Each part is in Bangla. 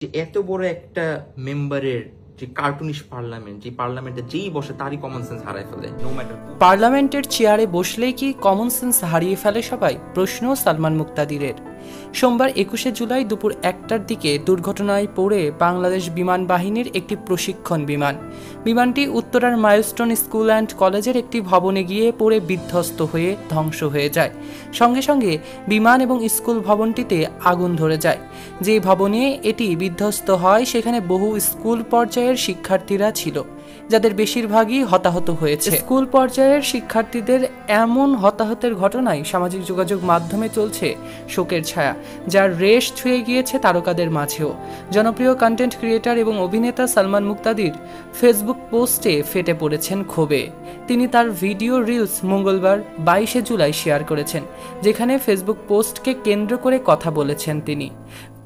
যে এত বড় একটা মেম্বারের যে কার্টুনিস্ট পার্লামেন্ট, যে পার্লামেন্টে যেই বসে তারই কমন সেন্স হারায় ফেলে। নো ম্যাটার পার্লামেন্টের চেয়ারে বসলেই কি কমন সেন্স হারিয়ে ফেলে সবাই? প্রশ্ন সালমান মুক্তাদিরের। সোমবার 21শে জুলাই দুপুর 1টার দিকে দুর্ঘটনায় পড়ে বাংলাদেশ বিমান বাহিনীর একটি প্রশিক্ষণ বিমানটি উত্তরার মাইলস্টোন স্কুল অ্যান্ড কলেজের একটি ভবনে গিয়ে পড়ে বিধ্বস্ত হয়ে ধ্বংস হয়ে যায়। সঙ্গে সঙ্গে বিমান এবং স্কুল ভবনটিতে আগুন ধরে যায়। যে ভবনে এটি বিধ্বস্ত হয় সেখানে বহু স্কুল পর্যায়ের শিক্ষার্থীরা ছিল, যাদের বেশিরভাগই হতাহত হয়েছে। স্কুল পর্যায়ের শিক্ষার্থীদের এমন হতাহতের ঘটনায় সামাজিক যোগাযোগ মাধ্যমে চলছে শোকের ছায়া, যার রেশ ছুঁয়ে গিয়েছে তারকাদের মাঝেও। জনপ্রিয় কন্টেন্ট ক্রিয়েটর এবং অভিনেতা সালমান মুক্তাদির ফেসবুক পোস্টে ফেটে পড়েছেন ক্ষোভে। তিনি তার ভিডিও রিলস মঙ্গলবার 22শে জুলাই শেয়ার করেছেন, যেখানে ফেসবুক পোস্টকে কেন্দ্র করে কথা বলেছেন তিনি।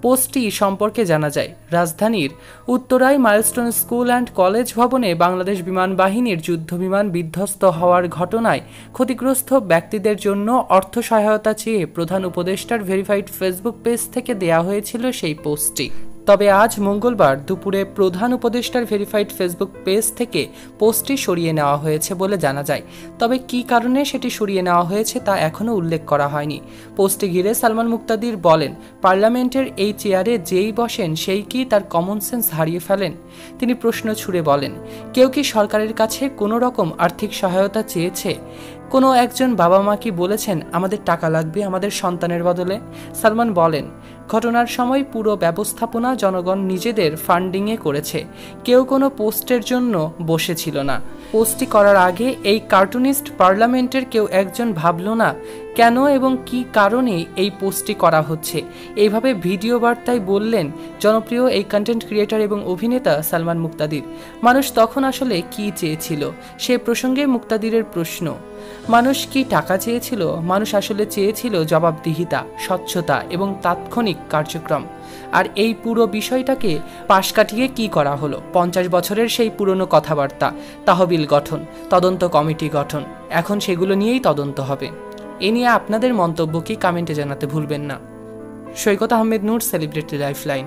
পোস্টটি সম্পর্কে জানা যায়, রাজধানীর উত্তরায় মাইলস্টোন স্কুল অ্যান্ড কলেজ ভবনে বাংলাদেশ বিমান বাহিনীর যুদ্ধবিমান বিধ্বস্ত হওয়ার ঘটনায় ক্ষতিগ্রস্ত ব্যক্তিদের জন্য অর্থ সহায়তা চেয়ে প্রধান উপদেষ্টার ভেরিফাইড ফেসবুক পেজ থেকে দেয়া হয়েছিল সেই পোস্টটি। তবে আজ মঙ্গলবার দুপুরে প্রধান উপদেষ্টার ভেরিফাইড ফেসবুক পেজ থেকে পোস্টটি সরিয়ে নেওয়া হয়েছে বলে জানা যায়। তবে কী কারণে সেটি সরিয়ে নেওয়া হয়েছে তা এখনও উল্লেখ করা হয়নি। পোস্টটি ঘিরে সালমান মুক্তাদির বলেন, পার্লামেন্টের এই চেয়ারে যেই বসেন সেই কি তার কমন সেন্স হারিয়ে ফেলেন? তিনি প্রশ্ন ছুড়ে বলেন, কেউ কি সরকারের কাছে কোনো রকম আর্থিক সহায়তা চেয়েছে? কোনো একজন বাবা মা কি বলেছেন আমাদের টাকা লাগবে আমাদের সন্তানের বদলে? সালমান বলেন, ঘটনার সময় পুরো ব্যবস্থাপনা জনগণ নিজেদের ফান্ডিংয়ে করেছে, কেউ কোনো পোস্টের জন্য বসেছিল না। পোস্টটি করার আগে এই কার্টুনিস্ট পার্লামেন্টের কেউ একজন ভাবল না কেন এবং কি কারণে এই পোস্টটি করা হচ্ছে? এইভাবে ভিডিও বার্তায় বললেন জনপ্রিয় এই কন্টেন্ট ক্রিয়েটর এবং অভিনেতা সালমান মুক্তাদির। মানুষ তখন আসলে কি চেয়েছিল সে প্রসঙ্গে মুক্তাদিরের প্রশ্ন, মানুষ কি টাকা চেয়েছিল? মানুষ আসলে চেয়েছিল জবাবদিহিতা, স্বচ্ছতা এবং তাৎক্ষণিক কার্যক্রম। আর এই পুরো বিষয়টাকে পাশ কাটিয়ে কি করা হলো? 50 বছরের সেই পুরনো কথাবার্তা, তহবিল গঠন, তদন্ত কমিটি গঠন, এখন সেগুলো নিয়েই তদন্ত হবে। এ নিয়ে আপনাদের মন্তব্য কি কমেন্টে জানাতে ভুলবেন না। সৈকত আহমেদ নূর, সেলিব্রিটি লাইফলাইন।